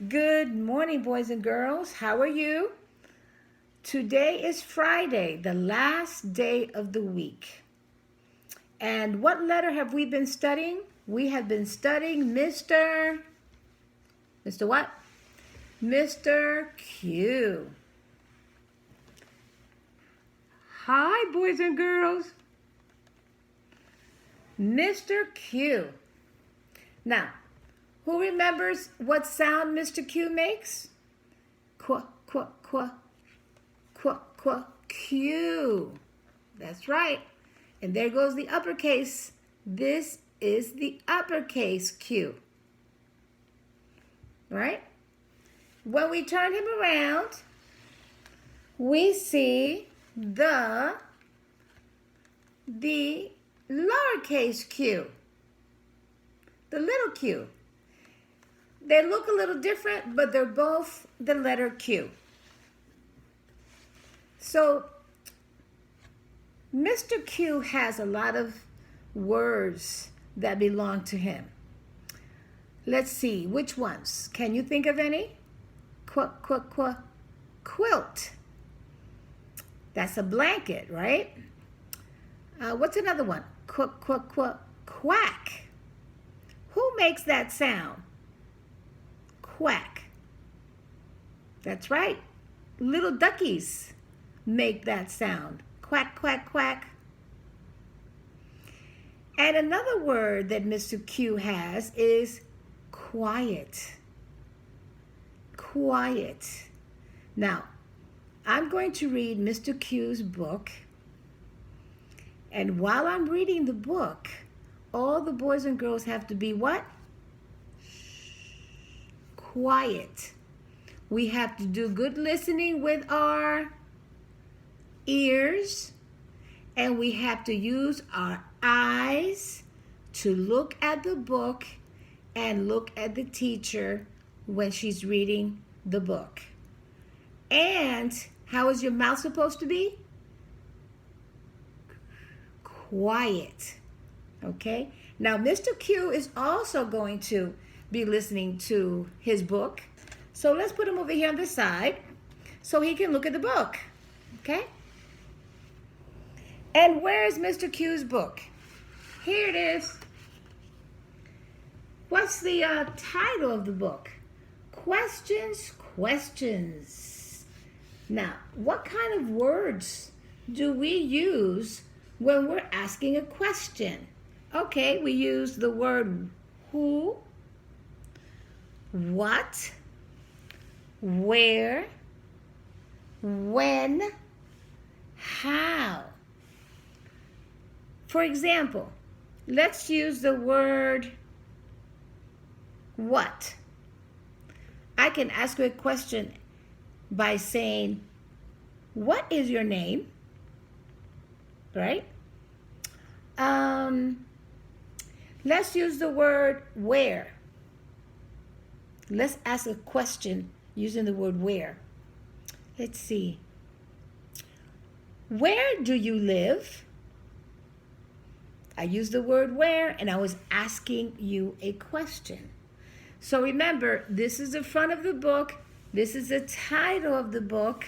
Good morning, boys and girls. How are you? Today is Friday, the last day of the week. And what letter have we been studying? We have been studying Mr. what? Mr. Q. Hi, boys and girls. Mr. Q. Now, who remembers what sound Mr. Q makes? Qua, qua, qua, qua, qua, Q. That's right. And there goes the uppercase. This is the uppercase Q. Right? When we turn him around, we see the lowercase q, the little q. They look a little different, but they're both the letter Q. So Mr. Q has a lot of words that belong to him. Let's see, which ones? Can you think of any? Quilt. That's a blanket, right? What's another one? Quack. Who makes that sound? Quack. That's right. Little duckies make that sound. Quack, quack, quack. And another word that Mr. Q has is quiet. Quiet. Now, I'm going to read Mr. Q's book. And while I'm reading the book, all the boys and girls have to be what? Quiet. We have to do good listening with our ears, and we have to use our eyes to look at the book and look at the teacher when she's reading the book. And how is your mouth supposed to be? Quiet. Okay? Now, Mr. Q is also going to be listening to his book. So let's put him over here on the side so he can look at the book. Okay? And where is Mr. Q's book? Here it is. What's the title of the book? Questions. Now, what kind of words do we use when we're asking a question? Okay, we use the word who, what, where, when, how. For example, let's use the word what. I can ask you a question by saying, what is your name? Right? Let's use the word where. Let's ask a question using the word where. Let's see. Where do you live? I used the word where, and I was asking you a question. So remember, this is the front of the book. This is the title of the book.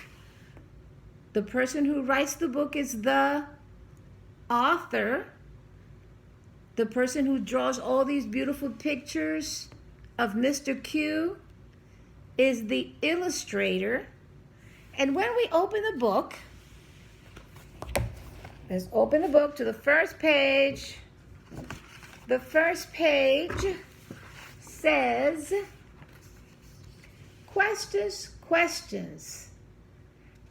The person who writes the book is the author. The person who draws all these beautiful pictures of Mr. Q is the illustrator. And when we open the book, let's open the book to the first page. The first page says, questions.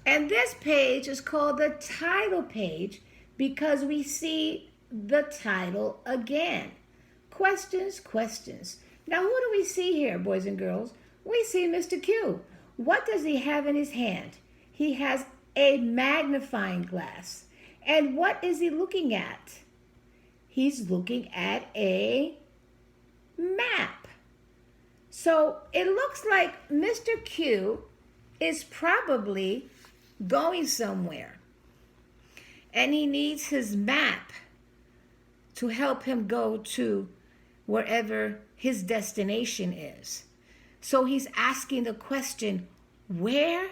And this page is called the title page because we see the title again. Questions. Now, who do we see here, boys and girls? We see Mr. Q. What does he have in his hand? He has a magnifying glass. And what is he looking at? He's looking at a map. So it looks like Mr. Q is probably going somewhere. And he needs his map to help him go to wherever his destination is. So he's asking the question, where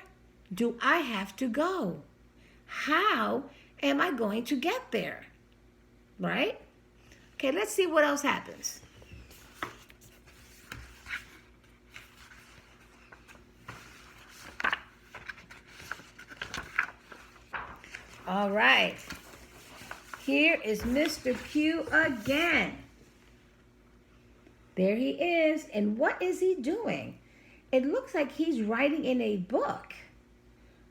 do I have to go? How am I going to get there? Right? Okay, let's see what else happens. All right. Here is Mr. Q again. There he is. And what is he doing? It looks like he's writing in a book.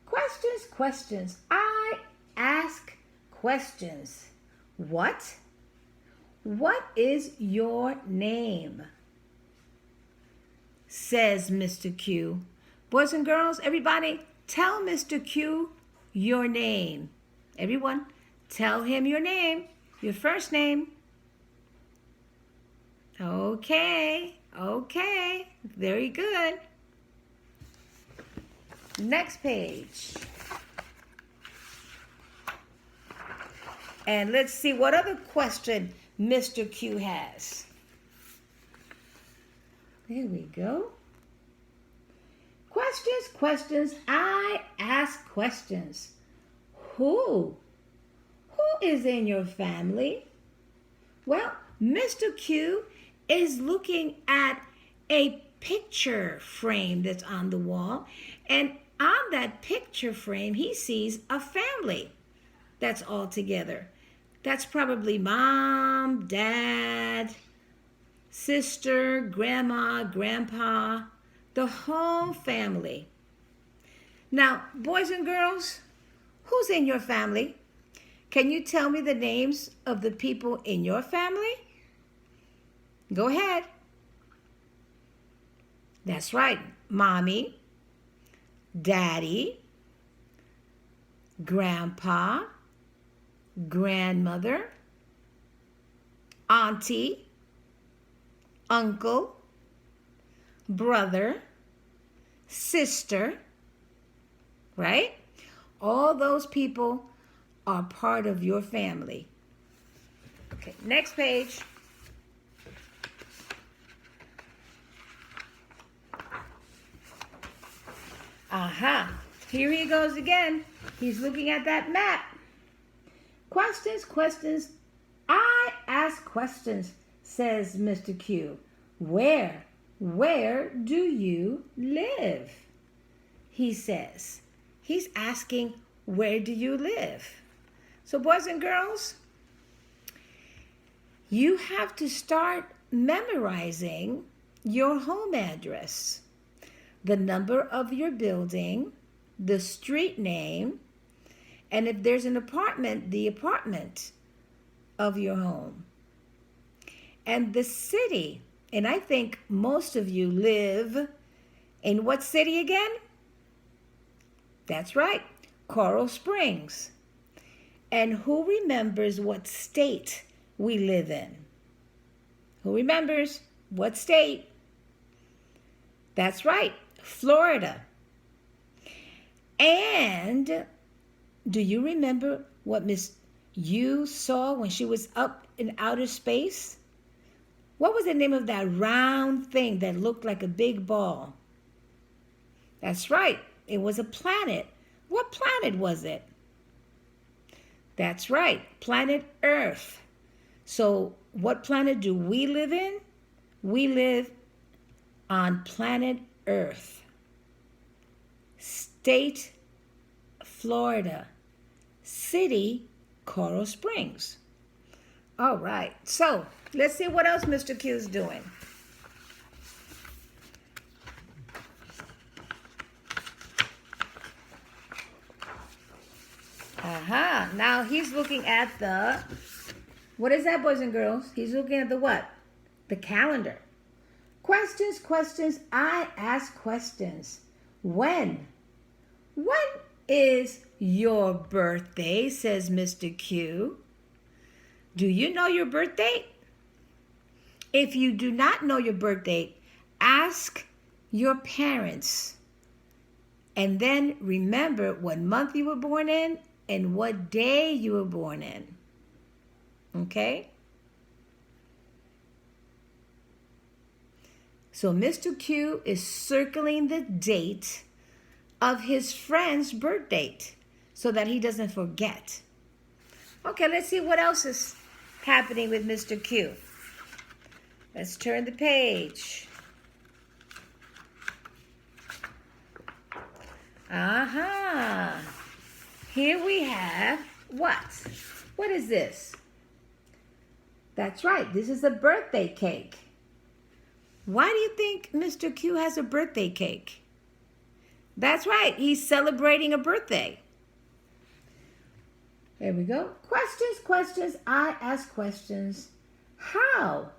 Questions, questions. I ask questions. What? What is your name? Says Mr. Q. Boys and girls, everybody, tell Mr. Q your name. Everyone, tell him your name, your first name. Okay, very good. Next page. And let's see what other question Mr. Q has. There we go. Questions, questions. I ask questions. Who? Who is in your family? Well, Mr. Q is looking at a picture frame that's on the wall. And on that picture frame, he sees a family that's all together. That's probably mom, dad, sister, grandma, grandpa, the whole family. Now, boys and girls, who's in your family? Can you tell me the names of the people in your family? Go ahead. That's right. Mommy, daddy, grandpa, grandmother, auntie, uncle, brother, sister, right? All those people are part of your family. Okay, next page. Aha, here he goes again. He's looking at that map. Questions, questions. I ask questions, says Mr. Q. Where do you live? He says. He's asking, where do you live? So boys and girls, you have to start memorizing your home address, the number of your building, the street name, and if there's an apartment, the apartment of your home. And the city, and I think most of you live in what city again? That's right, Coral Springs. And who remembers what state we live in? Who remembers what state? That's right, Florida. And do you remember what Miss Yu saw when she was up in outer space? What was the name of that round thing that looked like a big ball? That's right, it was a planet. What planet was it? That's right, planet Earth. So what planet do we live in? We live on planet Earth. State, Florida. City, Coral Springs. All right, so let's see what else Mr. Q is doing. Aha, now he's looking at the, what is that, boys and girls? He's looking at the what? The calendar. Questions, questions, I ask questions. When? When is your birthday, says Mr. Q. Do you know your birth date? If you do not know your birth date, ask your parents. And then remember what month you were born in and what day you were born in. Okay? So Mr. Q is circling the date of his friend's birth date so that he doesn't forget. Okay, let's see what else is happening with Mr. Q. Let's turn the page. Here we have what? What is this? That's right. This is a birthday cake. Why do you think Mr. Q has a birthday cake? That's right. He's celebrating a birthday. There we go. Questions. I ask questions. How?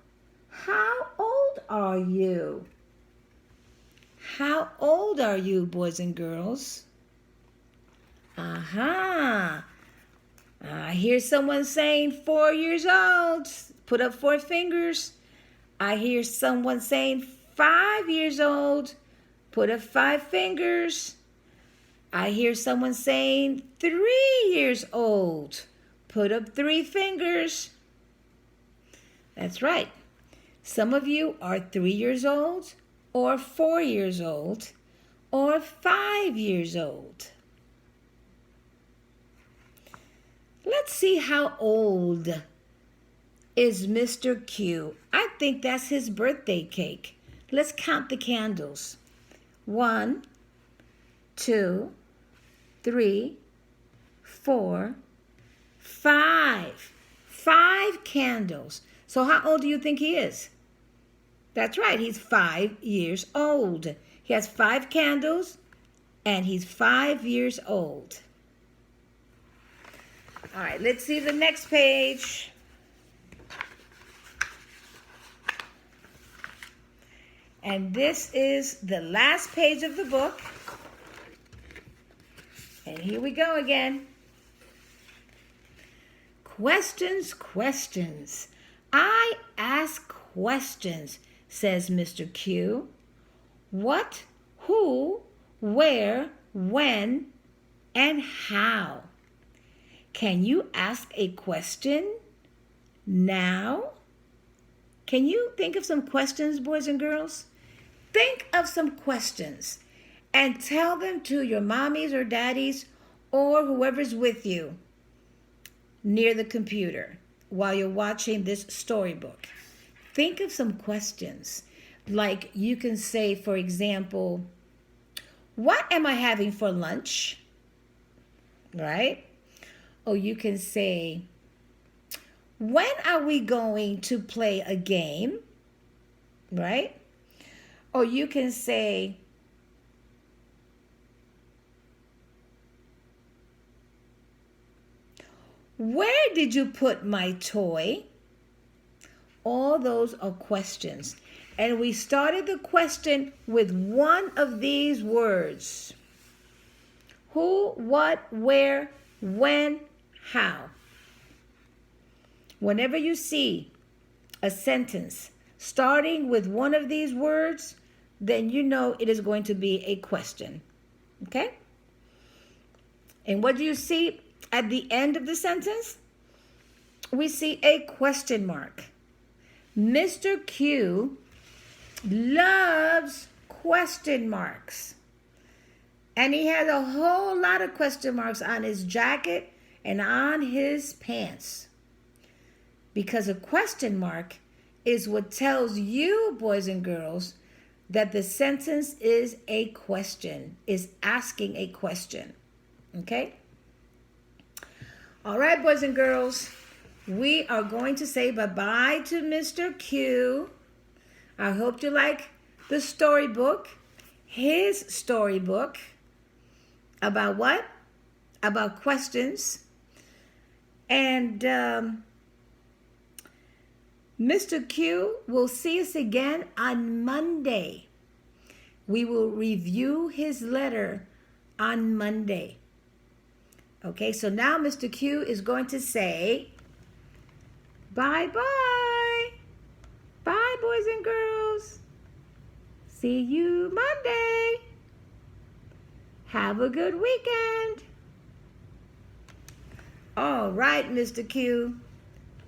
How old are you? How old are you, boys and girls? I hear someone saying 4 years old. Put up 4 fingers. I hear someone saying 5 years old. Put up 5 fingers. I hear someone saying 3 years old. Put up 3 fingers. That's right. Some of you are 3 years old, or 4 years old, or 5 years old. Let's see how old is Mr. Q. I think that's his birthday cake. Let's count the candles. 1, 2, 3, 4, 5. 5 candles. So how old do you think he is? That's right, he's 5 years old. He has 5 candles, and he's 5 years old. All right, let's see the next page. And this is the last page of the book. And here we go again. Questions. I ask questions, says Mr. Q. What, who, where, when, and how? Can you ask a question now? Can you think of some questions, boys and girls? Think of some questions and tell them to your mommies or daddies or whoever's with you near the computer while you're watching this storybook. Think of some questions. Like you can say, for example, what am I having for lunch? Right? Or you can say, when are we going to play a game? Right? Or you can say, where did you put my toy? All those are questions. And we started the question with one of these words. Who, what, where, when, how. Whenever you see a sentence starting with one of these words, then you know it is going to be a question. Okay? And what do you see at the end of the sentence? We see a question mark. Mr. Q loves question marks. And he has a whole lot of question marks on his jacket and on his pants. Because a question mark is what tells you, boys and girls, that the sentence is a question, is asking a question. Okay? All right, boys and girls, we are going to say bye-bye to Mr. Q. I hope you like the storybook, his storybook. About what? About questions. And Mr. Q will see us again on Monday. We will review his letter on Monday. Okay, so now Mr. Q is going to say bye-bye. Bye, boys and girls. See you Monday. Have a good weekend. All right, Mr. Q.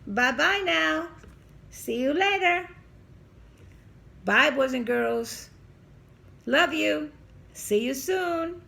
Bye-bye now. See you later. Bye, boys and girls. Love you. See you soon.